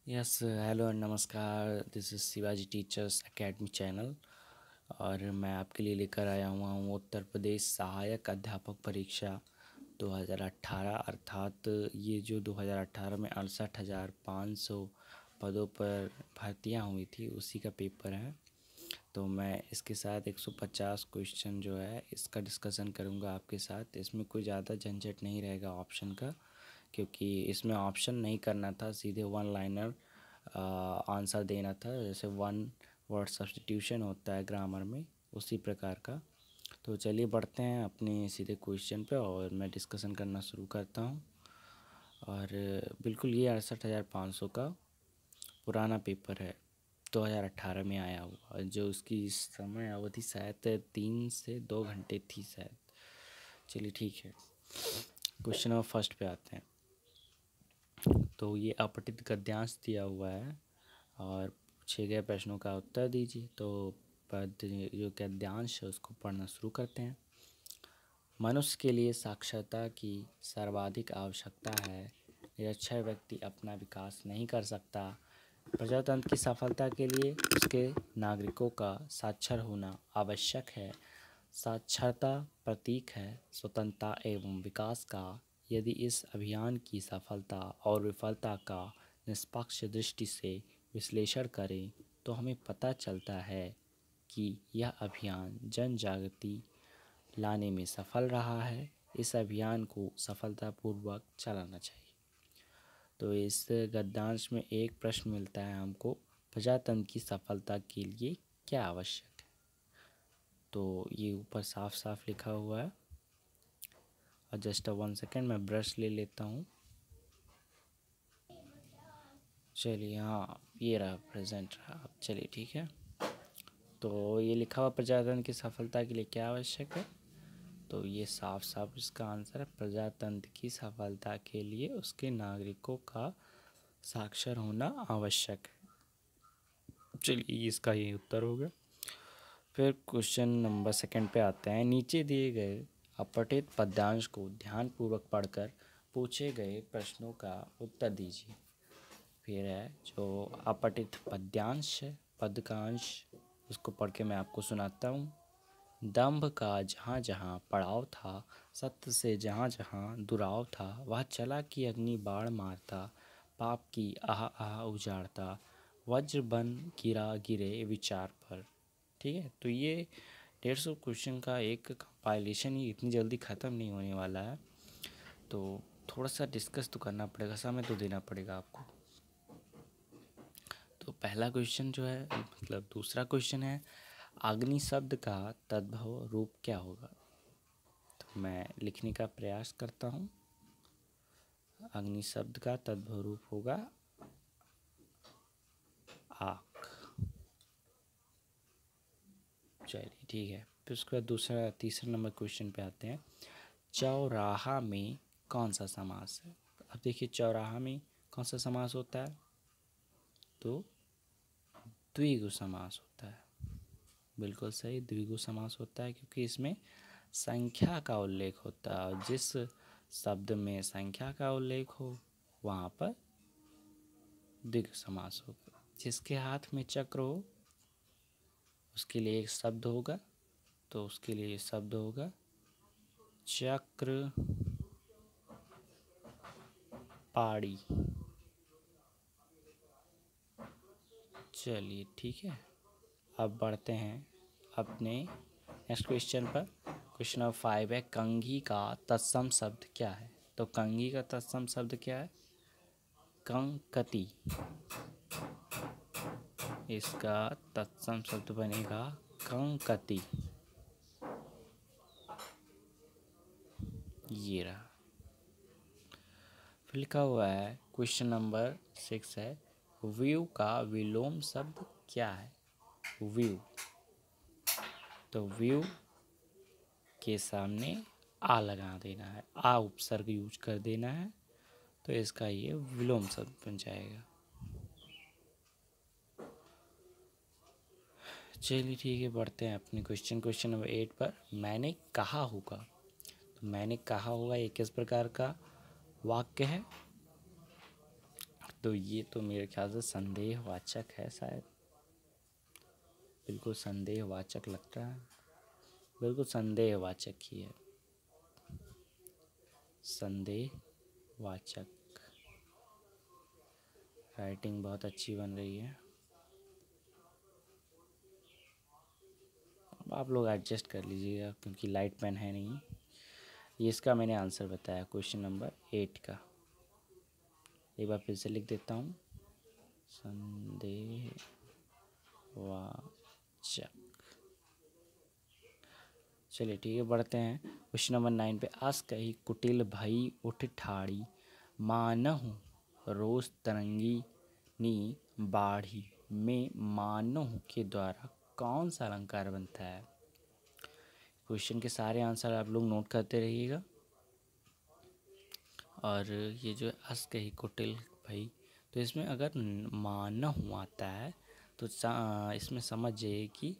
Yes hello and नमस्कार। This is Shivaji teachers academy channel और मैं आपके लिए लेकर आया हुआ हूँ उत्तर प्रदेश सहायक अध्यापक परीक्षा 2018 अर्थात ये जो 2018 में 68,500 पदों पर भर्तियाँ हुई थी उसी का पेपर है। तो मैं इसके साथ 150 क्वेश्चन जो है इसका डिस्कशन करूँगा आपके साथ। इसमें कोई ज़्यादा झंझट नहीं रहेगा ऑप्शन का, क्योंकि इसमें ऑप्शन नहीं करना था, सीधे वन लाइनर आंसर देना था। जैसे वन वर्ड सब्स्टिट्यूशन होता है ग्रामर में, उसी प्रकार का। तो चलिए बढ़ते हैं अपने सीधे क्वेश्चन पे और मैं डिस्कशन करना शुरू करता हूँ। और बिल्कुल ये 68,500 का पुराना पेपर है, 2018 में आया हुआ, जो उसकी समय अवधि शायद 3 से 2 घंटे थी शायद। चलिए ठीक है, क्वेश्चन नंबर फर्स्ट पे आते हैं। तो ये अपठित गद्यांश दिया हुआ है और पूछे गए प्रश्नों का उत्तर दीजिए। तो पद जो गद्यांश है उसको पढ़ना शुरू करते हैं। मनुष्य के लिए साक्षरता की सर्वाधिक आवश्यकता है। निरक्षर व्यक्ति अपना विकास नहीं कर सकता। प्रजातंत्र की सफलता के लिए उसके नागरिकों का साक्षर होना आवश्यक है। साक्षरता प्रतीक है स्वतंत्रता एवं विकास का। यदि इस अभियान की सफलता और विफलता का निष्पक्ष दृष्टि से विश्लेषण करें तो हमें पता चलता है कि यह अभियान जन जागृति लाने में सफल रहा है। इस अभियान को सफलतापूर्वक चलाना चाहिए। तो इस गद्यांश में एक प्रश्न मिलता है हमको, प्रजातंत्र की सफलता के लिए क्या आवश्यक है। तो ये ऊपर साफ साफ लिखा हुआ है। और जस्ट 1 सेकेंड मैं ब्रश ले लेता हूँ। चलिए हाँ, ये रहा, प्रेजेंट रहा। अब चलिए ठीक है। तो ये लिखा हुआ प्रजातंत्र की सफलता के लिए क्या आवश्यक है, तो ये साफ साफ इसका आंसर है, प्रजातंत्र की सफलता के लिए उसके नागरिकों का साक्षर होना आवश्यक है। चलिए इसका ये उत्तर हो गया। फिर क्वेश्चन नंबर सेकंड पे आते हैं। नीचे दिए गए अपठित पद्यांश को ध्यानपूर्वक पढ़कर पूछे गए प्रश्नों का उत्तर दीजिए। फिर है जो अपठित पद्यांश है, पद का अंश, उसको पढ़ के मैं आपको सुनाता हूँ। दंभ का जहाँ जहाँ पड़ाव था, सत्य से जहाँ जहाँ दुराव था, वह चला कि अग्नि बाण मारता, पाप की आह आह उजाड़ता, वज्र बन गिरा गिरे विचार पर। ठीक है, तो ये 150 क्वेश्चन का एक कंपाइलेशन ही इतनी जल्दी ख़त्म नहीं होने वाला है। तो थोड़ा सा डिस्कस तो करना पड़ेगा, समय तो देना पड़ेगा आपको। तो पहला क्वेश्चन जो है, मतलब दूसरा क्वेश्चन है, अग्नि शब्द का तद्भव रूप क्या होगा। तो मैं लिखने का प्रयास करता हूँ। अग्नि शब्द का तद्भव रूप होगा आग। चलिए ठीक है। फिर उसके बाद दूसरा तीसरा नंबर क्वेश्चन पे आते हैं। चौराहा में कौन सा समास है। अब देखिए चौराहा में कौन सा समास होता है, तो द्विगु समास होता है। बिल्कुल सही, द्विगु समास होता है, क्योंकि इसमें संख्या का उल्लेख होता है और जिस शब्द में संख्या का उल्लेख हो वहाँ पर द्विगु समास होगा। जिसके हाथ में चक्र हो उसके लिए एक शब्द होगा, तो उसके लिए शब्द होगा चक्र पाड़ी। चलिए ठीक है, अब बढ़ते हैं अपने नेक्स्ट क्वेश्चन पर। क्वेश्चन नंबर 5 है, कंघी का तत्सम शब्द क्या है। तो कंघी का तत्सम शब्द क्या है, कंकति। इसका तत्सम शब्द बनेगा कंकति। ये रहा। फिर लिखा हुआ है क्वेश्चन नंबर 6 है, व्यू का विलोम शब्द क्या है। व्यू, तो व्यू के सामने आ लगा देना है, आ उपसर्ग यूज कर देना है, तो इसका ये विलोम शब्द बन जाएगा। चलिए ठीक है, बढ़ते हैं अपने क्वेश्चन नंबर 8 पर। मैंने कहा होगा, मैंने कहा होगा ये किस प्रकार का वाक्य है। तो ये तो मेरे ख्याल से संदेहवाचक है शायद। बिल्कुल संदेहवाचक लगता है, बिल्कुल संदेहवाचक ही है, संदेहवाचक। राइटिंग बहुत अच्छी बन रही है। अब आप लोग एडजस्ट कर लीजिएगा क्योंकि लाइट पेन है नहीं। ये इसका मैंने आंसर बताया क्वेश्चन नंबर 8 का। एक बार फिर से लिख देता हूँ, संदेहवाचक। चलिए ठीक है, बढ़ते हैं क्वेश्चन नंबर 9 पे। आस कही कुटिल भई उठ ठाड़ी, मानहु रोष तरंगी नी बाढ़ी में मानहु के द्वारा कौन सा अलंकार बनता है? क्वेश्चन के सारे आंसर आप लोग नोट करते रहिएगा। और ये जो आस कही कुटिल भई, तो इसमें अगर मानहु आता है तो इसमें समझ जाइए कि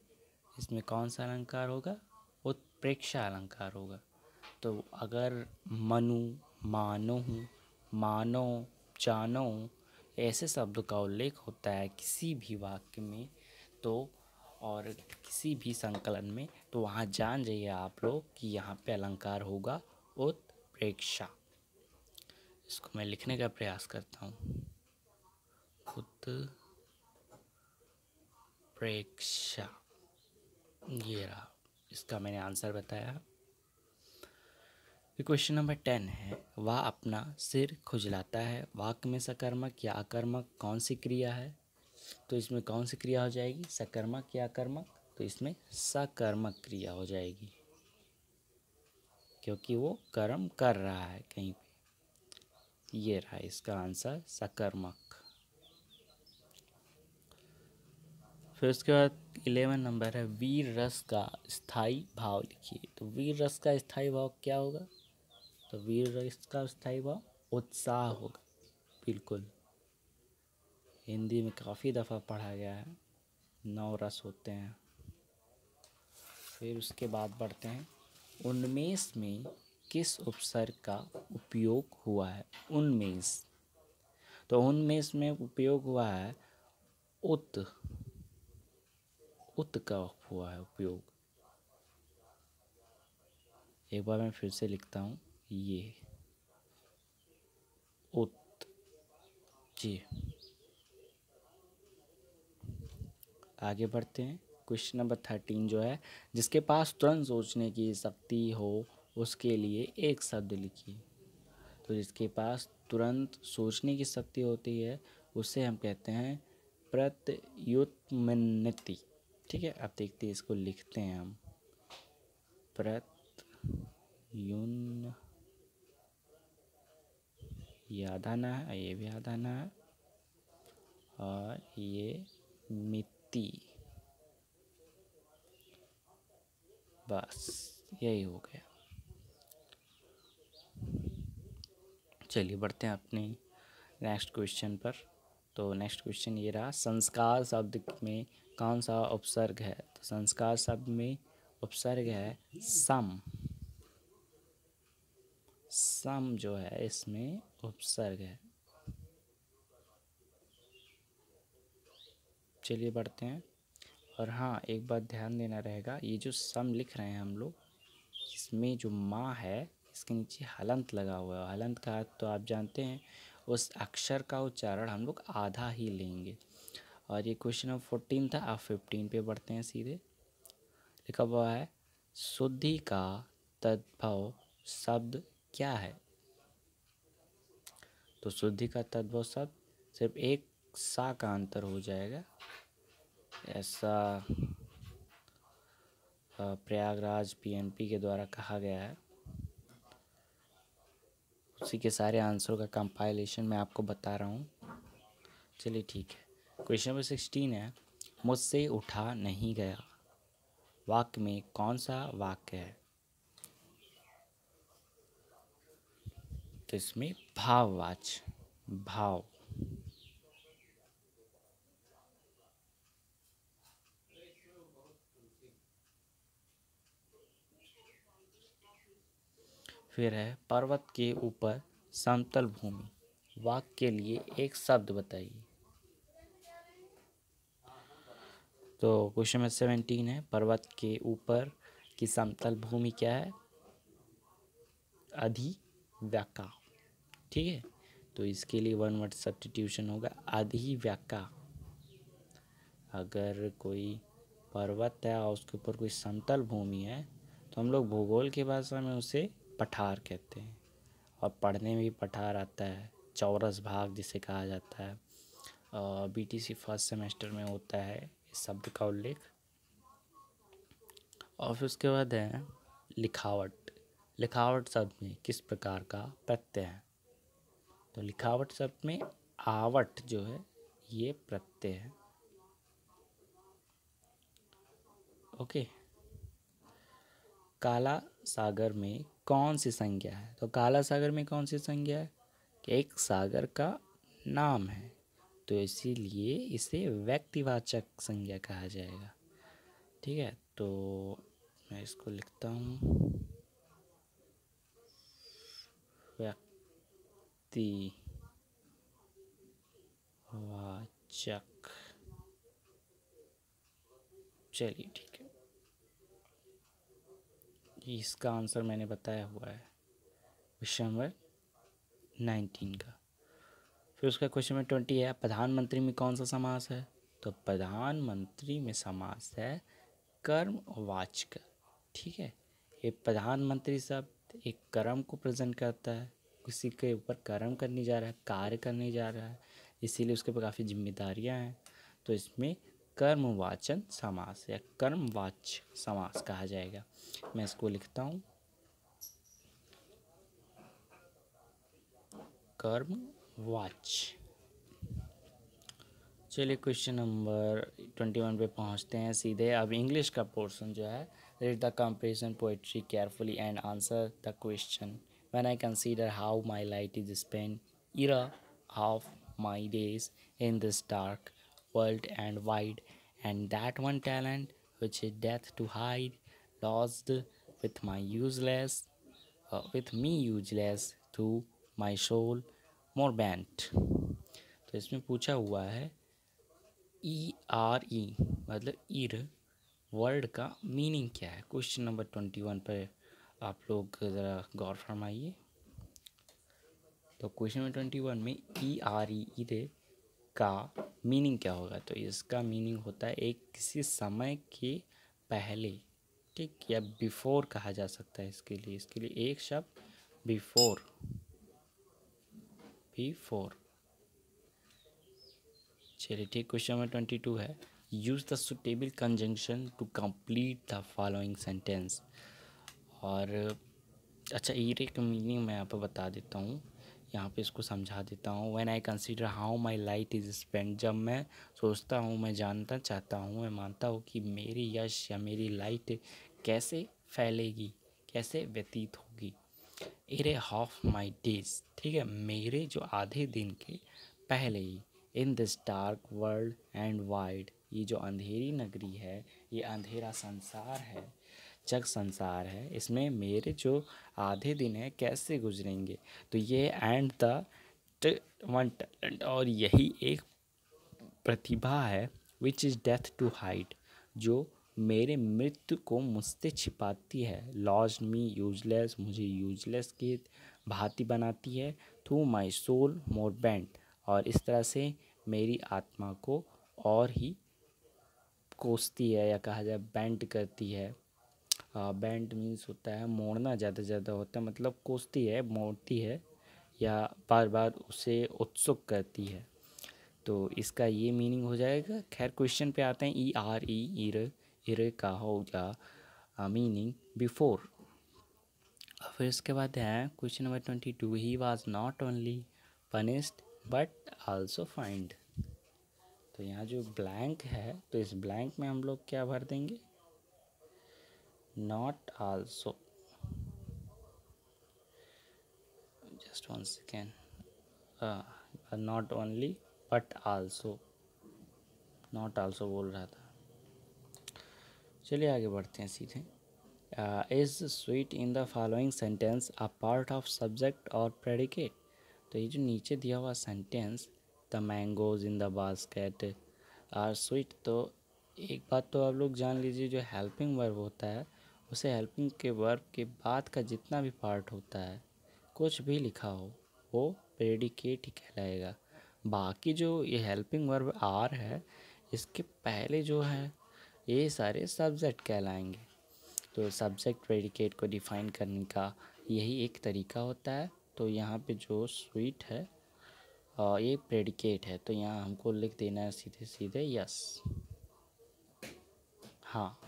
इसमें कौन सा अलंकार होगा, उत्प्रेक्षा अलंकार होगा। तो अगर मनु, मानहु, मानो, जानो ऐसे शब्दों का उल्लेख होता है किसी भी वाक्य में तो और किसी भी संकलन में, तो वहाँ जान जाइए आप लोग कि यहाँ पे अलंकार होगा उत्प्रेक्षा। इसको मैं लिखने का प्रयास करता हूँ, उत्प्रेक्षा। ये रहा, इसका मैंने आंसर बताया। क्वेश्चन नंबर 10 है, वह अपना सिर खुजलाता है, वाक्य में सकर्मक या अकर्मक कौन सी क्रिया है? तो इसमें कौन सी क्रिया हो जाएगी, सकर्मक या अकर्मक? तो इसमें सकर्मक क्रिया हो जाएगी क्योंकि वो कर्म कर रहा है कहीं पे। ये रहा इसका आंसर, सकर्मक। फिर उसके बाद 11 नंबर है, वीर रस का स्थायी भाव लिखिए। तो वीर रस का स्थायी भाव क्या होगा? तो वीर रस का स्थायी भाव उत्साह होगा। बिल्कुल, हिंदी में काफ़ी दफ़ा पढ़ा गया है, 9 रस होते हैं। फिर उसके बाद बढ़ते हैं, उन्मेष में किस उपसर्ग का उपयोग हुआ है? उन्मेष, तो उन्मेष में उपयोग हुआ है उत, उत का हुआ है उपयोग। एक बार मैं फिर से लिखता हूँ, ये उत, जी। आगे बढ़ते हैं, क्वेश्चन नंबर 13 जो है, जिसके पास तुरंत सोचने की शक्ति हो उसके लिए एक शब्द लिखिए। तो जिसके पास तुरंत सोचने की शक्ति होती है उसे हम कहते हैं प्रत्युत्पन्नति। ठीक है, अब देखते हैं, इसको लिखते हैं हम, प्रत्युन, याद आना है, ये भी याद आना है, और ये मिति, बस यही हो गया। चलिए बढ़ते हैं अपने नेक्स्ट क्वेश्चन पर। तो नेक्स्ट क्वेश्चन ये रहा, संस्कार शब्द में कौन सा उपसर्ग है? तो संस्कार शब्द में उपसर्ग है सम। सम जो है इसमें उपसर्ग है। चलिए बढ़ते हैं। और हाँ, एक बात ध्यान देना रहेगा, ये जो सम लिख रहे हैं हम लोग, इसमें जो माँ है इसके नीचे हलंत लगा हुआ है। हलंत का अर्थ तो आप जानते हैं, उस अक्षर का उच्चारण हम लोग आधा ही लेंगे। और ये क्वेश्चन नंबर 14 था, आप 15 पे बढ़ते हैं सीधे। लिखा हुआ है, शुद्धि का तद्भव शब्द क्या है? तो शुद्धि का तद्भव शब्द सिर्फ एक सा का अंतर हो जाएगा, ऐसा प्रयागराज पीएनपी के द्वारा कहा गया है। उसी के सारे आंसरों का कंपाइलेशन मैं आपको बता रहा हूँ। चलिए ठीक है, क्वेश्चन नंबर 16 है, मुझसे उठा नहीं गया, वाक्य में कौन सा वाक्य है? तो इसमें भाववाचक, भाव। फिर है, पर्वत के ऊपर समतल भूमि, वाक्य के लिए एक शब्द बताइए। तो क्वेश्चन नंबर 17 है, पर्वत के ऊपर की समतल भूमि क्या है? अधिव्याका। ठीक है, तो इसके लिए वन वर्ड सब्स्टिट्यूशन होगा अधिव्याका। अगर कोई पर्वत है और उसके ऊपर कोई समतल भूमि है तो हम लोग भूगोल की भाषा में उसे पठार कहते हैं, और पढ़ने में भी पठार आता है, चौरस भाग जिसे कहा जाता है। बीटीसी फर्स्ट सेमेस्टर में होता है इस शब्द का उल्लेख। और फिर उसके बाद है लिखावट। लिखावट शब्द में किस प्रकार का प्रत्यय है? तो लिखावट शब्द में आवट जो है ये प्रत्यय है। ओके। काला सागर में कौन सी संज्ञा है? तो काला सागर में कौन सी संज्ञा है? कि एक सागर का नाम है, तो इसीलिए इसे व्यक्तिवाचक संज्ञा कहा जाएगा। ठीक है, तो मैं इसको लिखता हूँ व्यक्तिवाचक। चलिए ठीक है, इसका आंसर मैंने बताया हुआ है क्वेश्चन नंबर 19 का। फिर उसका क्वेश्चन नंबर 20 है, प्रधानमंत्री में कौन सा समास है? तो प्रधानमंत्री में समास है कर्मवाचक। ठीक है, ये प्रधानमंत्री शब्द एक कर्म को प्रेजेंट करता है, किसी के ऊपर कर्म करने जा रहा है, कार्य करने जा रहा है, इसीलिए उसके ऊपर काफ़ी जिम्मेदारियां हैं, तो इसमें कर्मवाचन समास या कर्मवाच्य समास कहा जाएगा। मैं इसको लिखता हूँ कर्मवाच्य। चलिए क्वेश्चन नंबर 21 पे पहुंचते हैं सीधे। अब इंग्लिश का पोर्शन जो है, read the comparison poetry carefully and answer the question. When I consider how my light is spend era of my days in this dark world and wide, and that one talent which is death to hide, lost with me useless to my soul more bent। तो इसमें पूछा हुआ है ERE मतलब ईर word का meaning क्या है। क्वेश्चन नंबर 21 पर आप लोग ज़रा गौर फरमाइए। तो क्वेश्चन नंबर 21 में ERE ईरे का मीनिंग क्या होगा? तो इसका मीनिंग होता है एक किसी समय के पहले, ठीक, या बिफोर कहा जा सकता है इसके लिए एक शब्द बिफोर। चलिए ठीक, क्वेश्चन नंबर 22 है, use the suitable conjunction to complete the following sentence. और अच्छा, ईरे का मीनिंग मैं यहाँ पर बता देता हूँ, यहाँ पे इसको समझा देता हूँ। When I consider how my light is spend, जब मैं सोचता हूँ, मैं जानना चाहता हूँ, मैं मानता हूँ कि मेरी यश या मेरी लाइट कैसे फैलेगी, कैसे व्यतीत होगी। एरे हाफ माई डेज, ठीक है, मेरे जो आधे दिन के पहले ही। In this dark world and wide, ये जो अंधेरी नगरी है, ये अंधेरा संसार है, जग संसार है, इसमें मेरे जो आधे दिन है कैसे गुजरेंगे। तो ये एंड द वन टैलेंट, और यही एक प्रतिभा है, which is death to hide, जो मेरे मृत्यु को मुझसे छिपाती है। लॉस्ट मी यूजलेस, मुझे यूजलेस की भांति बनाती है। Through my soul more bent, और इस तरह से मेरी आत्मा को और ही कोसती है, या कहा जाए बेंट करती है। बेंट मीन्स होता है मोड़ना, ज़्यादा से ज़्यादा होता है, मतलब कोसती है, मोड़ती है, या बार बार उसे उत्सुक करती है। तो इसका ये मीनिंग हो जाएगा। खैर क्वेश्चन पे आते हैं। ERE इर का होगा मीनिंग बिफोर। फिर इसके बाद है question number 22, he was not only punished but also find. तो यहाँ जो ब्लैंक है, तो इस ब्लैंक में हम लोग क्या भर देंगे? Not also, just one second, not only but also, not also बोल रहा था। चलिए आगे बढ़ते हैं सीधे। Is sweet in the following sentence a part of subject और प्रेडिकेट। तो ये जो नीचे दिया हुआ sentence, the mangoes in the basket are sweet, तो एक बात तो आप लोग जान लीजिए, जो हेल्पिंग वर्ब होता है उसे हेल्पिंग के वर्ब के बाद का जितना भी पार्ट होता है, कुछ भी लिखा हो, वो प्रेडिकेट ही कहलाएगा। बाकी जो ये हेल्पिंग वर्ब आर है, इसके पहले जो है ये सारे सब्जेक्ट कहलाएंगे। तो सब्जेक्ट प्रेडिकेट को डिफाइन करने का यही एक तरीका होता है। तो यहाँ पे जो स्वीट है ये प्रेडिकेट है, तो यहाँ हमको लिख देना है सीधे सीधे यस। हाँ,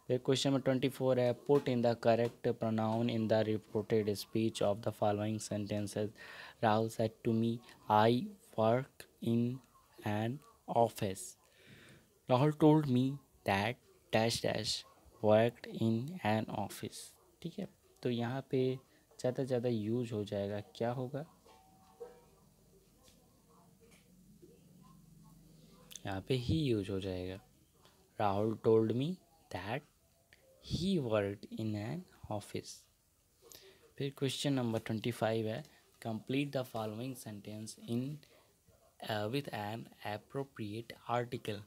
फिर क्वेश्चन नंबर 24 है, put in the correct pronoun in the reported speech of the following sentences. Rahul said to me I work in an office. Rahul told me that dash dash worked in an office. ठीक है, तो यहाँ पे ज़्यादा से ज़्यादा use हो जाएगा, क्या होगा, यहाँ पे ही यूज हो जाएगा। Rahul told me that he worked in an office. फिर क्वेश्चन नंबर 25 है, complete the following sentence in with an appropriate article.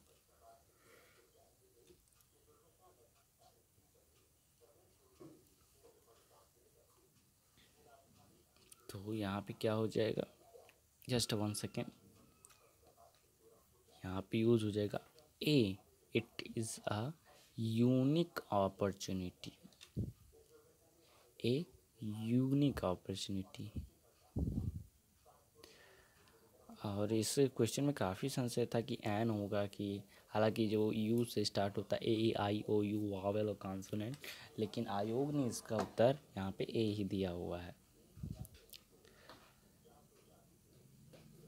तो यहाँ पे क्या हो जाएगा, जस्ट 1 सेकेंड, यहाँ पे यूज हो जाएगा a, it is a unique opportunity. A unique opportunity. और इस क्वेश्चन में काफ़ी संशय था कि एन होगा, कि हालांकि जो यू से स्टार्ट होता है ए आई ओ यू वावेल और कॉन्सोनेंट, लेकिन आयोग ने इसका उत्तर यहाँ पे ए ही दिया हुआ है।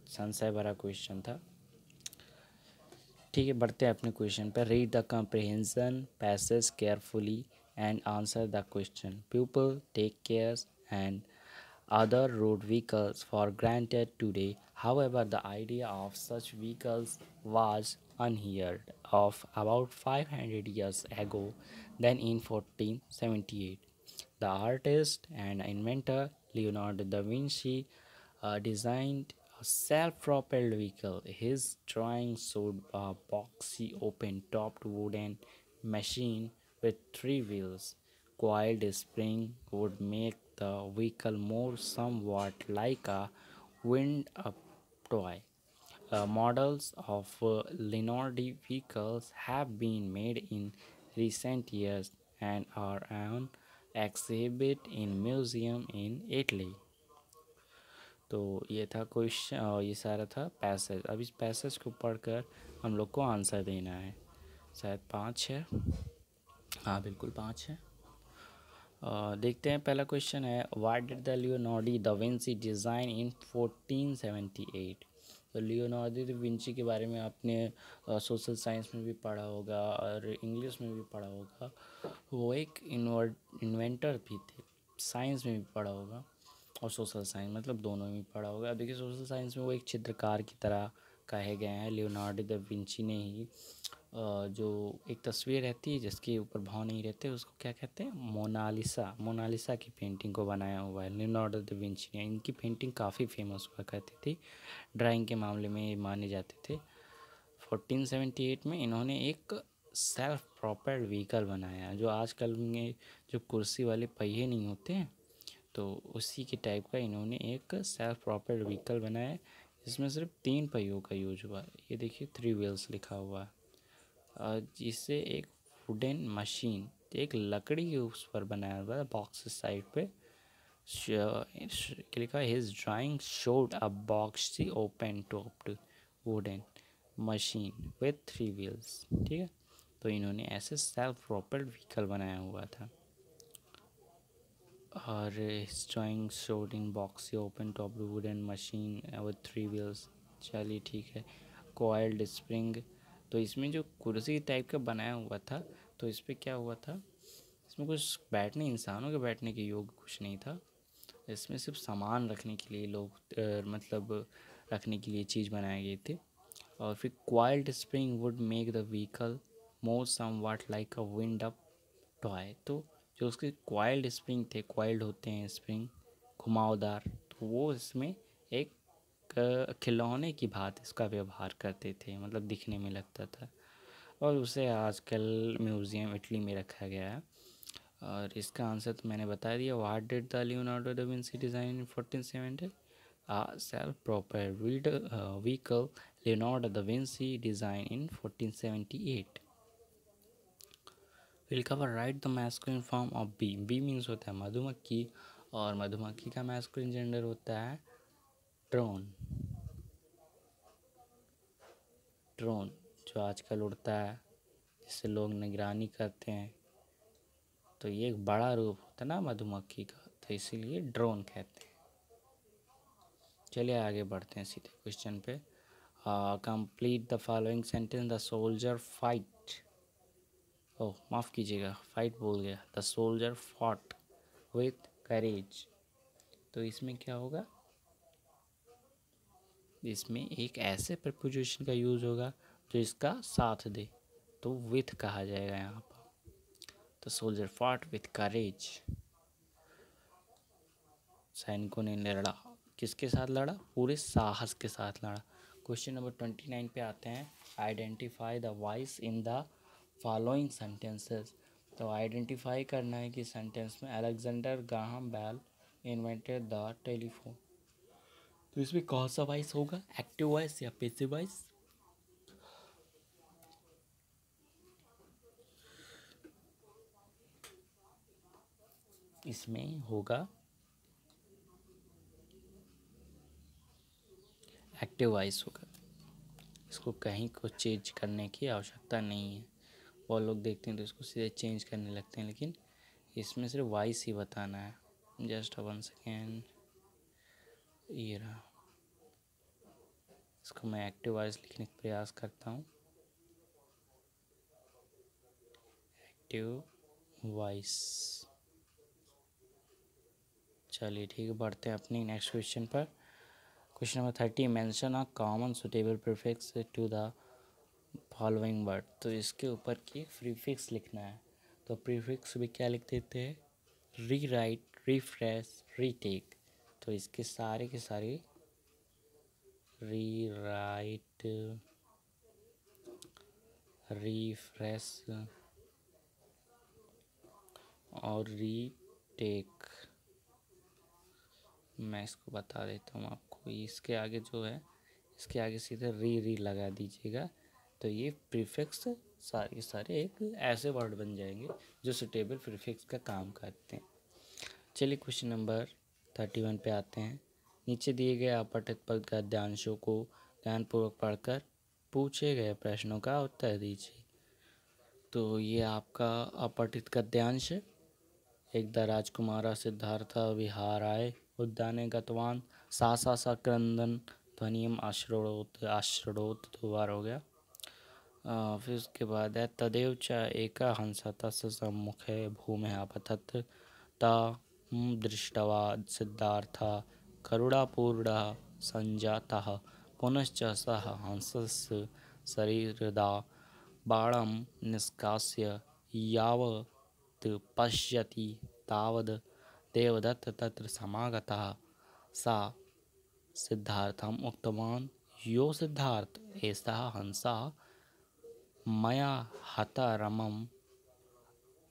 संशय भरा क्वेश्चन था। ठीक है, बढ़ते हैं अपने क्वेश्चन पर। Read the comprehension passage carefully and answer the question. People take care and other road vehicles for granted today. However, the idea of such vehicles was unheard of about 500 years ago, then in 1478. The artist and inventor Leonardo da Vinci designed a self-propelled vehicle. His drawing showed a boxy open-topped wooden machine with three wheels. Coiled spring would make the vehicle more somewhat like a wind-up toy. Models of Leonardo vehicles have been made in recent years and are on exhibit in museum in Italy. तो ये था question, ये सारा था passage. अब इस passage को पढ़कर हम लोग को आंसर देना है। शायद 5 है, हाँ बिल्कुल 5 है। देखते हैं, पहला क्वेश्चन है, what did the Leonardo da Vinci design in 1478। तो लियोनार्डो दा विंची के बारे में आपने सोशल साइंस में भी पढ़ा होगा और इंग्लिश में भी पढ़ा होगा। वो एक इन्वेंटर भी थे, साइंस में भी पढ़ा होगा और सोशल साइंस मतलब दोनों में पढ़ा होगा। अब देखिए, सोशल साइंस में वो एक चित्रकार की तरह कहे गए हैं। लियोनार्डो दा विंची ने ही जो एक तस्वीर रहती है जिसके ऊपर भाव नहीं रहते, उसको क्या कहते हैं, मोनालिसा। मोनालिसा की पेंटिंग को बनाया हुआ है लियोनार्डो दा विंची ने। इनकी पेंटिंग काफ़ी फेमस हुआ करती थी, ड्राइंग के मामले में माने जाते थे। 1478 में इन्होंने एक सेल्फ प्रोपेल्ड व्हीकल बनाया, जो आजकल में जो कुर्सी वाले पहिए नहीं होते हैं, तो उसी के टाइप का इन्होंने एक सेल्फ प्रोपेल्ड व्हीकल बनाया, जिसमें सिर्फ 3 पहियों का यूज हुआ है। ये देखिए 3 व्हील्स लिखा हुआ है। जिससे एक वुडन मशीन, एक लकड़ी के उस पर बनाया हुआ है, बॉक्स साइड पे लिखा है, his drawing showed a boxy open topped wooden machine with 3 wheels. ठीक है, तो इन्होंने ऐसे सेल्फ प्रोपेल्ड व्हीकल बनाया हुआ था। और his drawing showed in boxy open topped wooden machine with 3 wheels. चलिए ठीक है। कॉइल्ड स्प्रिंग, तो इसमें जो कुर्सी टाइप का बनाया हुआ था, तो इस पर क्या हुआ था, इसमें कुछ बैठने, इंसानों के बैठने के योग्य कुछ नहीं था। इसमें सिर्फ सामान रखने के लिए लोग मतलब रखने के लिए चीज़ बनाए गए थे। और फिर coiled spring would make the vehicle more somewhat like a wind up toy. तो जो उसके क्वाइल्ड स्प्रिंग थे, क्वाइल्ड होते हैं स्प्रिंग घुमावदार, तो वो इसमें एक खिलौने की भांति इसका व्यवहार करते थे, मतलब दिखने में लगता था, और उसे आजकल म्यूज़ियम इटली में रखा गया है। और इसका आंसर तो मैंने बता दिया। What did the Leonardo da Vinci design in 1470? Self propelled vehicle Leonardo da Vinci design in 1478। Will cover write the masculine form of bee. Bee means होता है मधुमक्खी, और मधुमक्खी का मैस्कुलिन जेंडर होता है ड्रोन। ड्रोन जो आजकल उड़ता है, जिससे लोग निगरानी करते हैं, तो ये एक बड़ा रूप होता है ना मधुमक्खी का, तो इसीलिए ड्रोन कहते हैं। चलिए आगे बढ़ते हैं सीधे क्वेश्चन पे। Complete the following sentence. The soldier fight, oh माफ़ कीजिएगा, फाइट बोल गया। The soldier fought with courage, तो इसमें क्या होगा? इसमें एक ऐसे प्रपोजिशन का यूज़ होगा जो इसका साथ दे, तो विथ कहा जाएगा यहाँ पर। द सोल्जर फॉट विथ करेज, सैनिकों ने लड़ा, किसके साथ लड़ा? पूरे साहस के साथ लड़ा। क्वेश्चन नंबर 29 पे आते हैं। Identify the voice in the following sentences. तो आइडेंटिफाई करना है कि सेंटेंस में Alexander Graham Bell invented the telephone, तो इसमें कौन सा वॉइस होगा? एक्टिव वॉइस या पैसिव वॉइस? इसमें होगा एक्टिव वॉइस होगा। इसको कहीं कुछ चेंज करने की आवश्यकता नहीं है। और लोग देखते हैं तो इसको सीधे चेंज करने लगते हैं, लेकिन इसमें सिर्फ वॉइस ही बताना है। जस्ट 1 सेकेंड, ये रहा। इसको मैं एक्टिव वॉइस लिखने का प्रयास करता हूँ। Active voice. चलिए ठीक है, बढ़ते हैं अपनी नेक्स्ट क्वेश्चन पर। Question number 30। Mention a common suitable prefix to the following word. तो इसके ऊपर की प्रीफिक्स लिखना है। तो प्रीफिक्स भी क्या लिख देते हैं? री राइट, रिफ्रेश, रीटेक। तो इसके सारे के सारे री राइट, रिफ्रेश और रीटेक, मैं इसको बता देता हूँ आपको। इसके आगे जो है, इसके आगे सीधे री लगा दीजिएगा, तो ये प्रीफिक्स सारे के सारे एक ऐसे वर्ड बन जाएंगे जो सुटेबल प्रीफिक्स का काम करते हैं। चलिए क्वेश्चन नंबर 31 पे आते हैं। नीचे दिए गए अपठित पद गद्यांशों को ध्यानपूर्वक पढ़कर पूछे गए प्रश्नों का उत्तर दीजिए। तो ये आपका अपठित गद्यांश है। एकदा राजकुमारा सिद्धार्थ विहाराय उद्याने गतवान सा क्रंदन ध्वनियम आश्रड़ोत 2 बार हो गया। फिर उसके बाद है तदेव च एका हंसः तस्य सम्मुखे भूमौ अपतत् तं दृष्ट्वा सिद्धार्थः करुणापूर्णः सञ्जातः पुनश्च सः हंसस्य शरीरतः बाणं निष्कास्य यावत् पश्यति तावद् देवदत्त तत्र समागतः। सा सिद्धार्थम् उक्तवान् यो सिद्धार्थ एषः हंसः मया हतरमं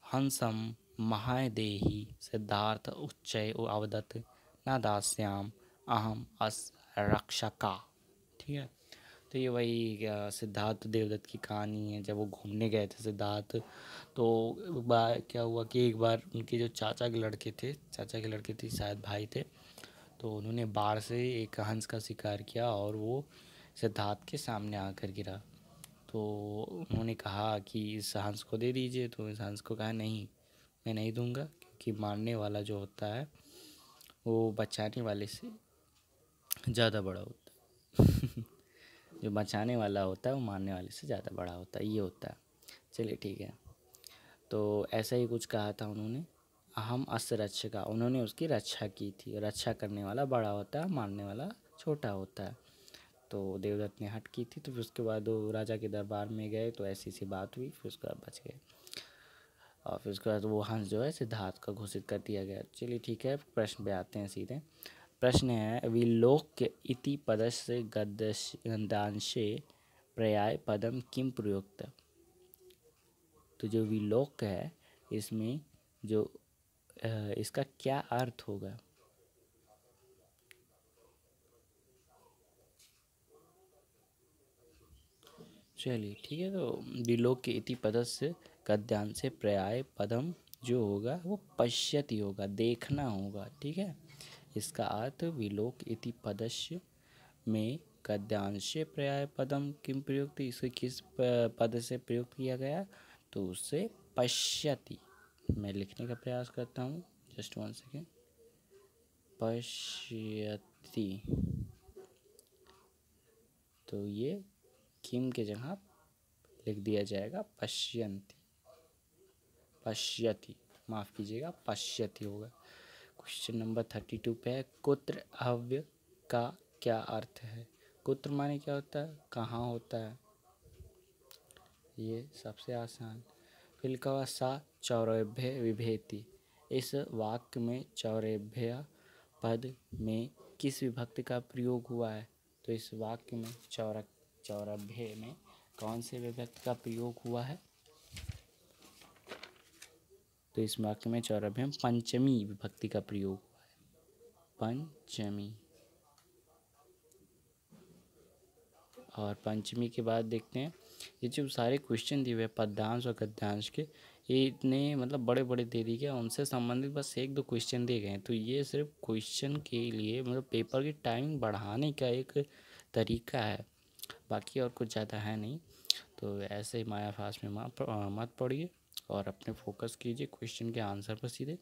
हंसं मह्य देहि। सिद्धार्थ उच्चैः अवदत् न दास्यामि अहम् अस्य रक्षका। ठीक है, तो ये वही सिद्धार्थ देवदत्त की कहानी है। जब वो घूमने गए थे सिद्धार्थ, तो एक बार क्या हुआ कि एक बार उनके जो चाचा के लड़के थे शायद भाई थे, तो उन्होंने बाढ़ से एक हंस का शिकार किया और वो सिद्धार्थ के सामने आकर गिरा। तो उन्होंने कहा कि इस हंस को दे दीजिए, तो इस हंस को कहा नहीं, मैं नहीं दूंगा, क्योंकि मारने वाला जो होता है वो बचाने वाले से ज़्यादा बड़ा होता है। जो बचाने वाला होता है वो मारने वाले से ज़्यादा बड़ा होता है, ये होता है। चलिए ठीक है, तो ऐसा ही कुछ कहा था उन्होंने। अहम अस्य रक्षका, उन्होंने उसकी रक्षा की थी। रक्षा करने वाला बड़ा होता है, मारने वाला छोटा होता है। तो देवदत्त ने हट की थी, तो फिर उसके बाद वो राजा के दरबार में गए, तो ऐसी सी बात हुई, फिर उसके बाद बच गए। और फिर उसके बाद वो हंस जो है सिद्धार्थ का घोषित कर दिया गया। चलिए ठीक है, प्रश्न पे आते हैं सीधे। प्रश्न है विलोक्य इति पदस्य गद्यांशे पर्याय पदम किम प्रयुक्त। तो जो विलोक्य है इसमें जो इसका क्या अर्थ होगा। चलिए ठीक है, तो विलोक्य इति पदस्य गद्यांशे पर्याय पदम जो होगा वो पश्यति होगा, देखना होगा। ठीक है, इसका अर्थ विलोक इति पदस्य में गद्यांशे पर्याय पदम किम प्रयुक्त, इसे किस पद से प्रयुक्त किया गया, तो उससे पश्यति। मैं लिखने का प्रयास करता हूँ, जस्ट 1 सेकेंड। पश्यति, तो ये किम के जगह लिख दिया जाएगा पश्यन्ति, पश्यति, माफ़ कीजिएगा, पश्यति होगा। क्वेश्चन नंबर 32 पे है कुत्र अव्यय का क्या अर्थ है। कुत्र माने क्या होता है, कहाँ होता है, ये सबसे आसान। फिर लिखा हुआ सा चौरभ्य विभेति, इस वाक्य में चौरभ्य पद में किस विभक्ति का प्रयोग हुआ है। तो इस वाक्य में चौरभ्य में कौन से विभक्ति का प्रयोग हुआ है। तो इस वाक्य में चौरभ्य में पंचमी विभक्ति का प्रयोग हुआ है, पंचमी। और पंचमी के बाद देखते हैं, ये जो सारे क्वेश्चन दिए हुए पद्यांश और गद्यांश के, ये इतने मतलब बड़े बड़े दे दिए गए, उनसे संबंधित बस 1-2 क्वेश्चन दिए गए हैं। तो ये सिर्फ क्वेश्चन के लिए मतलब पेपर की टाइमिंग बढ़ाने का एक तरीका है, बाकी और कुछ ज़्यादा है नहीं। तो ऐसे ही माया फास में मत पढ़िए और अपने फोकस कीजिए क्वेश्चन के आंसर पर सीधे।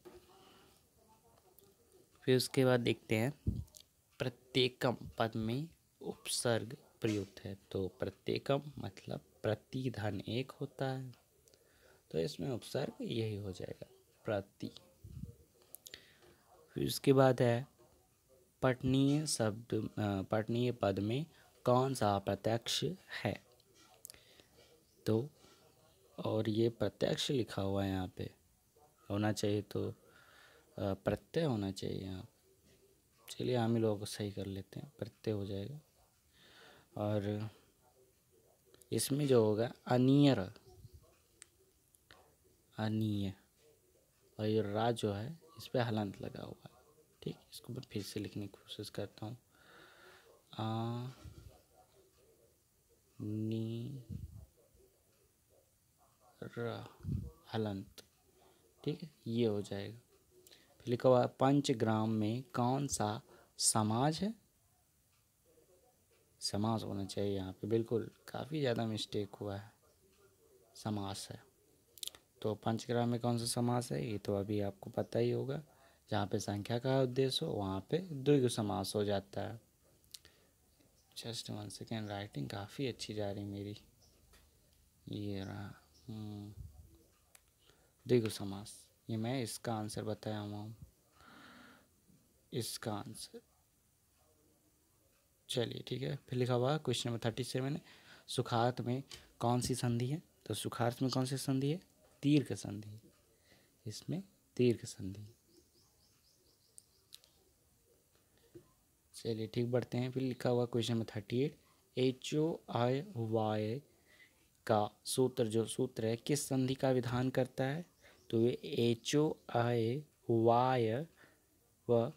फिर उसके बाद देखते हैं प्रत्येकम पद में उपसर्ग प्रयुक्त है। तो प्रत्येकम मतलब प्रति धन एक होता है, तो इसमें उपसर्ग यही हो जाएगा, प्रति। फिर उसके बाद है पठनीय शब्द, पठनीय पद में कौन सा प्रत्यक्ष है। तो और ये प्रत्यक्ष लिखा हुआ है यहाँ पे, होना चाहिए तो प्रत्यय होना चाहिए यहाँ। चलिए हम ही लोगों को सही कर लेते हैं, प्रत्यय हो जाएगा। और इसमें जो होगा अनियर, अनीय, और ये रा जो है इस पर हलंत लगा हुआ है। ठीक, इसको मैं फिर से लिखने की कोशिश करता हूँ, आ नी रा, हलंत। ठीक है, ये हो जाएगा। फिर लिखा हुआ पंचग्राम में कौन सा समाज है। समास होना चाहिए यहाँ पे, बिल्कुल काफ़ी ज़्यादा मिस्टेक हुआ है, समास है। तो पंचग्राम में कौन सा समास है, ये तो अभी आपको पता ही होगा। जहाँ पे संख्या का उद्देश्य हो वहाँ पे द्विगु समास हो जाता है। जस्ट 1 सेकेंड, राइटिंग काफ़ी अच्छी जा रही मेरी, ये रहा द्विगु समास। ये मैं इसका आंसर बताया हुआ हूँ, इसका आंसर। चलिए ठीक है, फिर लिखा हुआ क्वेश्चन नंबर 37 सुखार्थ में कौन सी संधि है। तो सुखार्थ में कौन सी संधि है, दीर्घ संधि, इसमें दीर्घ संधि। चलिए ठीक, बढ़ते हैं। फिर लिखा हुआ क्वेश्चन नंबर 38 HOI का सूत्र, जो सूत्र है किस संधि का विधान करता है। तो ये HOI व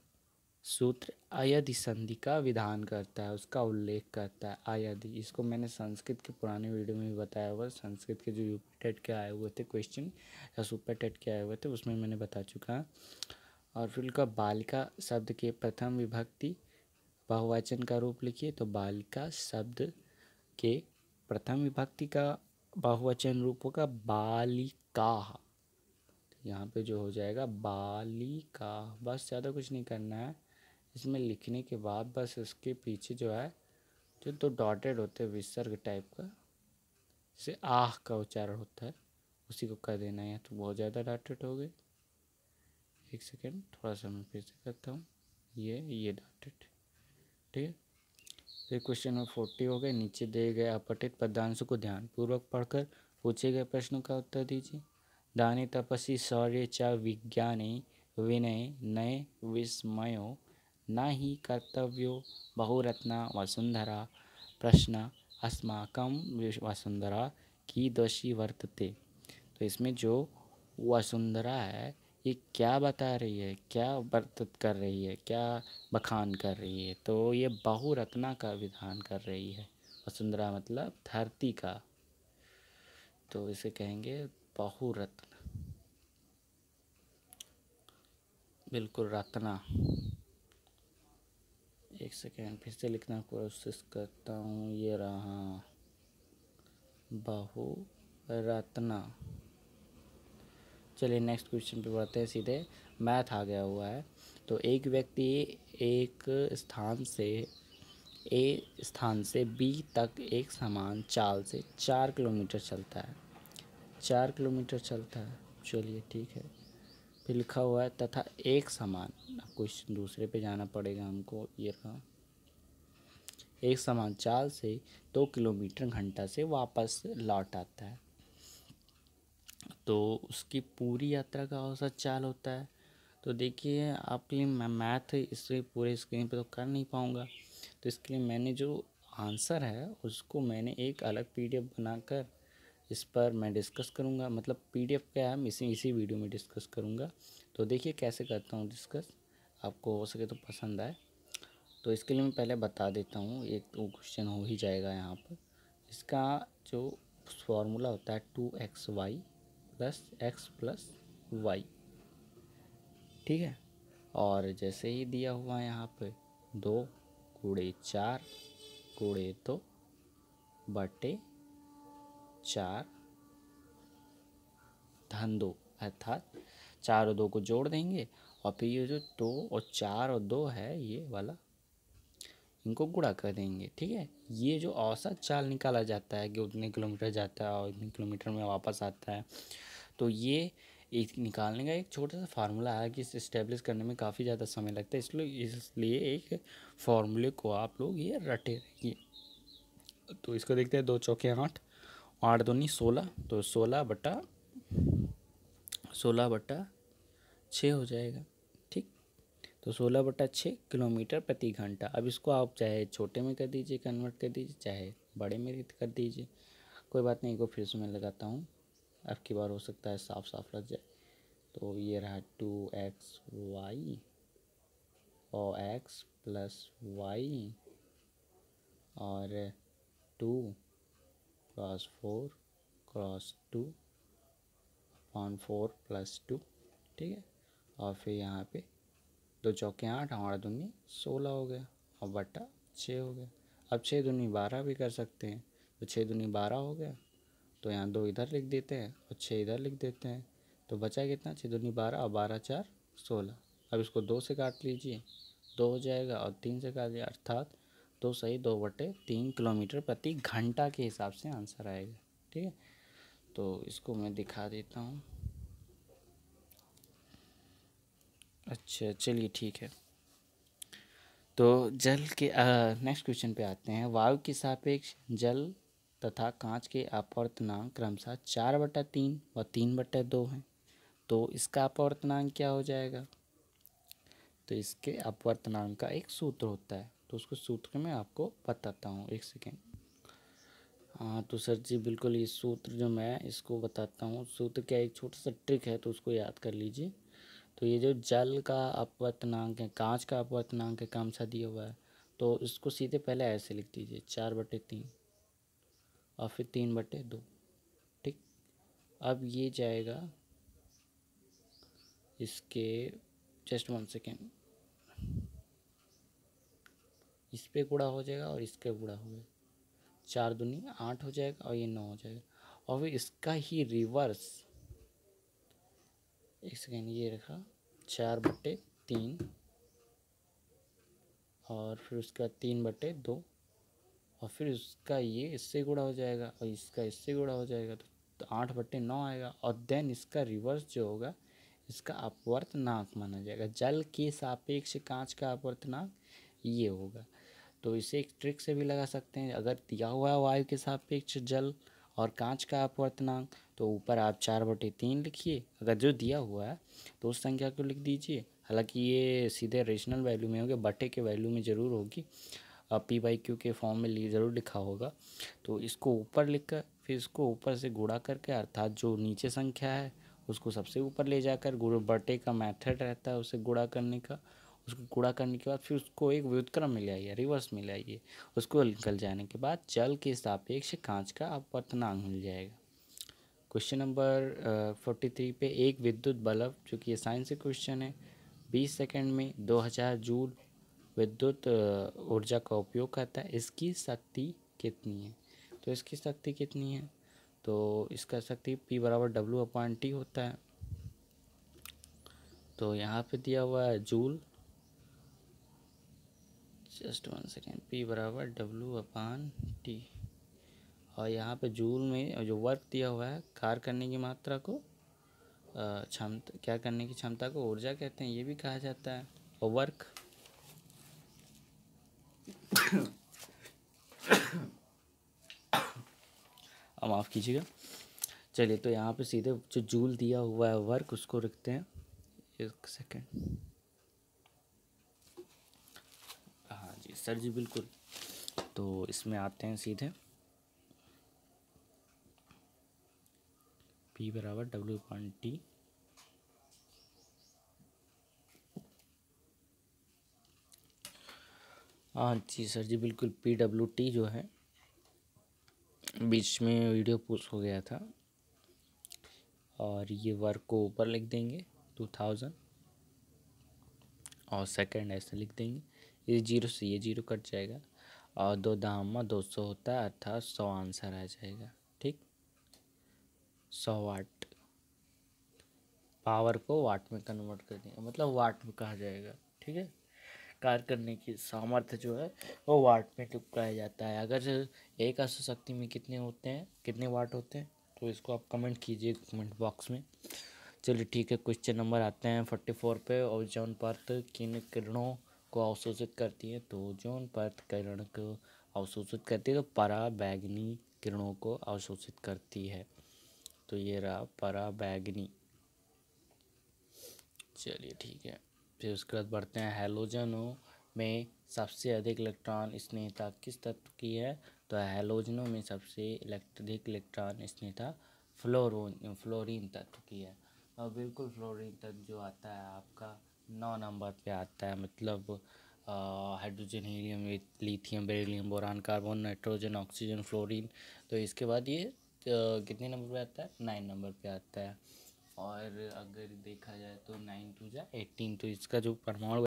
सूत्र अयधि संधि का विधान करता है, उसका उल्लेख करता है, अयधि। इसको मैंने संस्कृत के पुराने वीडियो में भी बताया हुआ, संस्कृत के जो यूपी टेट के आए हुए थे क्वेश्चन या सुपर टेट के आए हुए थे उसमें मैंने बता चुका है। और फिर का बालिका शब्द के प्रथम विभक्ति बहुवचन का रूप लिखिए। तो बालिका शब्द के प्रथम विभक्ति का बहुवचन रूप होगा बालिका। यहाँ पे जो हो जाएगा बालिका, बस ज़्यादा कुछ नहीं करना है। इसमें लिखने के बाद बस इसके पीछे जो है जो 2 डॉटेड होते हैं विसर्ग टाइप का, से आह का उच्चारण होता है, उसी को कर देना है। तो बहुत ज़्यादा डॉटेड हो गए, 1 सेकेंड, थोड़ा सा मैं फिर से करता हूँ, ये डॉटेड। ठीक है, तो क्वेश्चन नंबर 40 हो गए। नीचे दिए गए अपठित पदांशों को ध्यानपूर्वक पढ़कर पूछे गए प्रश्नों का उत्तर दीजिए। दाने तपसि शौर्य च विज्ञाने विनय नय विस्मयो न हि कर्तव्यो बहुरत्ना वसुंधरा प्रश्न अस्माकं वसुंधरा कीदृशी वर्तते। तो इसमें जो वसुंधरा है ये क्या बता रही है, क्या वर्तित कर रही है, क्या बखान कर रही है, तो ये बहुरत्ना का विधान कर रही है। वसुंधरा मतलब धरती का, तो इसे कहेंगे बहुरत्न, बिल्कुल रत्ना। एक सेकेंड फिर से लिखना कोशिश करता हूँ, ये रहा बहुरत्ना। चलिए नेक्स्ट क्वेश्चन पे बढ़ते हैं, सीधे मैथ आ गया हुआ है। तो एक व्यक्ति एक स्थान से बी तक एक समान चाल से 4 किलोमीटर चलता है। 4 किलोमीटर चलता है, चलिए ठीक है। फिर लिखा हुआ है तथा एक समान, कुछ दूसरे पे जाना पड़ेगा हमको, ये रहा, एक समान चाल से 2 किलोमीटर घंटा से वापस लौट आता है। तो उसकी पूरी यात्रा का औसत चाल होता है। तो देखिए आपके लिए मैं मैथ इससे पूरे स्क्रीन पे तो कर नहीं पाऊँगा, तो इसके लिए मैंने जो आंसर है उसको मैंने एक अलग पीडीएफ बनाकर इस पर मैं डिस्कस करूँगा। मतलब पीडीएफ क्या है, मैं इसी वीडियो में डिस्कस करूँगा। तो देखिए कैसे करता हूँ डिस्कस, आपको हो सके तो पसंद आए। तो इसके लिए मैं पहले बता देता हूँ, एक तो क्वेश्चन हो ही जाएगा यहाँ पर। इसका जो फॉर्मूला होता है 2xy plus x plus Y, ठीक है। और जैसे ही दिया हुआ है यहाँ पे 2 गुणे 4 गुणे 2 बटे 4 धन 2, अर्थात 4 और 2 को जोड़ देंगे और फिर ये जो 2 और 4 और 2 है ये वाला, इनको गुणा कर देंगे, ठीक है। ये जो औसत चाल निकाला जाता है कि उतने किलोमीटर जाता है और इतने किलोमीटर में वापस आता है, तो ये एक निकालने का एक छोटा सा फार्मूला है कि इसे इस्टेब्लिश करने में काफ़ी ज़्यादा समय लगता है। इसलिए एक फार्मूले को आप लोग ये रटे रहिए। तो इसको देखते हैं, 2 चौके 8, 8 दूनी 16, तो 16/6 हो जाएगा, ठीक। तो 16/6 किलोमीटर प्रति घंटा। अब इसको आप चाहे छोटे में कर दीजिए, कन्वर्ट कर दीजिए, चाहे बड़े में कर दीजिए, कोई बात नहीं। को फिर से मैं लगाता हूँ, अब की बार हो सकता है साफ साफ लग जाए। तो ये रहा 2xy और x प्लस वाई और 2 क्रॉस 4 क्रॉस 2 अपॉन 4 प्लस 2, ठीक है। और फिर यहाँ पे 2 चौके 8, 8 दूनी 16 हो गया और बटा 6 हो गया। अब 6 दूनी 12 भी कर सकते हैं, तो 6 दूनी 12 हो गया। तो यहाँ 2 इधर लिख देते हैं और 6 इधर लिख देते हैं, तो बचा कितना, 6 दूनी 12 और 12 4 16। अब इसको 2 से काट लीजिए, 2 हो जाएगा और 3 से काट लिया, अर्थात 2 सही 2/3 किलोमीटर प्रति घंटा के हिसाब से आंसर आएगा, ठीक है। तो इसको मैं दिखा देता हूँ। अच्छा चलिए ठीक है। तो जल के नेक्स्ट क्वेश्चन पे आते हैं। वायु के सापेक्ष जल तथा कांच के अपवर्तनांक क्रमशः 4/3 व 3/2 हैं। तो इसका अपवर्तनांक क्या हो जाएगा, तो इसके अपवर्तनांक का एक सूत्र होता है, तो उसको सूत्र में आपको बताता हूँ, एक सेकेंड। हाँ तो सर जी बिल्कुल, ये सूत्र जो मैं इसको बताता हूँ, सूत्र क्या एक छोटा सा ट्रिक है, तो उसको याद कर लीजिए। तो ये जो जल का अपवर्तनांक है, कांच का अपवर्तनांक है, क्रमशः दिया हुआ है, तो इसको सीधे पहले ऐसे लिख दीजिए 4/3 और फिर 3/2, ठीक। अब ये जाएगा इसके, जस्ट 1 सेकेंड, इस पे गुणा हो जाएगा और इसके गुणा हो जाएगा, 4 दूनी 8 हो जाएगा और ये 9 हो जाएगा। और फिर इसका ही रिवर्स, एक सेकेंड, ये रखा 4/3 और फिर उसका 3/2 और फिर उसका ये इससे गुणा हो जाएगा और इसका इससे गुणा हो जाएगा, तो 8/9 आएगा। और देन इसका रिवर्स जो होगा, इसका अपवर्तनांक माना जाएगा। जल के सापेक्ष कांच का अपवर्तनांक ये होगा। तो इसे एक ट्रिक से भी लगा सकते हैं, अगर दिया हुआ है वायु के सापेक्ष जल और कांच का अपवर्तनांक, तो ऊपर आप 4/3 लिखिए, अगर जो दिया हुआ है तो उस संख्या को लिख दीजिए, हालांकि ये सीधे रेशनल वैल्यू में होगी, बटे के वैल्यू में ज़रूर होगी, पी बाई क्यू के फॉर्म में ज़रूर लिखा होगा। तो इसको ऊपर लिखकर फिर इसको ऊपर से गुणा करके, अर्थात जो नीचे संख्या है उसको सबसे ऊपर ले जाकर, बटे का मेथड रहता है उसे गुणा करने का, उसको गुणा करने के बाद फिर उसको एक व्युत्क्रम में ले आइए, रिवर्स में ले आइए। उसको निकल जाने के बाद चल के सापेक्ष कांच का अपवर्तनांक मिल जाएगा। क्वेश्चन नंबर 43 पे, एक विद्युत बल्ब, जो कि ये साइंस से क्वेश्चन है, 20 सेकंड में 2000 जूल विद्युत ऊर्जा का उपयोग करता है, इसकी शक्ति कितनी है? तो इसकी शक्ति कितनी है? तो इसका शक्ति P बराबर W/T होता है। तो यहाँ पे दिया हुआ है जूल, जस्ट 1 सेकेंड, P बराबर W/T, और यहाँ पे जूल में जो वर्क दिया हुआ है, कार्य करने की मात्रा को, क्षमता, क्या करने की क्षमता को ऊर्जा कहते हैं, ये भी कहा जाता है, और वर्क माफ़ कीजिएगा। चलिए, तो यहाँ पे सीधे जो जूल दिया हुआ है वर्क, उसको रखते हैं, 1 सेकेंड। हाँ जी सर जी, बिल्कुल। तो इसमें आते हैं सीधे, P बराबर W/T, हाँ जी सर जी, बिल्कुल। PWT जो है, बीच में वीडियो पोस्ट हो गया था, और ये वर्क को ऊपर लिख देंगे 2000, और सेकंड ऐसे लिख देंगे, ये जीरो से ये जीरो कट जाएगा, और 2 दामा 200 होता है, अर्थात 100 आंसर आ जाएगा। ठीक, 100 वाट, पावर को वाट में कन्वर्ट कर देंगे, मतलब वाट में कहा जाएगा। ठीक है, कार्य करने की सामर्थ्य जो है वो वाट में कहा जाता है। अगर एक अश्व शक्ति में कितने होते हैं, कितने वाट होते हैं, तो इसको आप कमेंट कीजिए कमेंट बॉक्स में। चलिए ठीक है, क्वेश्चन नंबर आते हैं 44 पे, ओजोन परत किन किरणों को अवशोषित करती है? तो ओजोन परत किरण को अवशोषित करती है, तो पराबैंगनी किरणों को अवशोषित करती है। तो ये रहा पराबैंगनी। चलिए ठीक है, फिर उसके बाद बढ़ते हैं, हैलोजनों में सबसे अधिक इलेक्ट्रॉन स्नेहता किस तत्व की है? तो हैलोजनों में सबसे अधिक इलेक्ट्रॉन स्नेहता फ्लोरीन तत्व की है। और बिल्कुल फ्लोरीन तत्व जो आता है आपका 9 नंबर पे आता है, मतलब hydrogen, helium, lithium, beryllium, boron, carbon, nitrogen, oxygen, fluorine. तो इसके बाद ये कितने नंबर पे आता है? 9 नंबर पे आता है। और अगर देखा जाए तो 9 2 जा 18, तो इसका जो परमाणु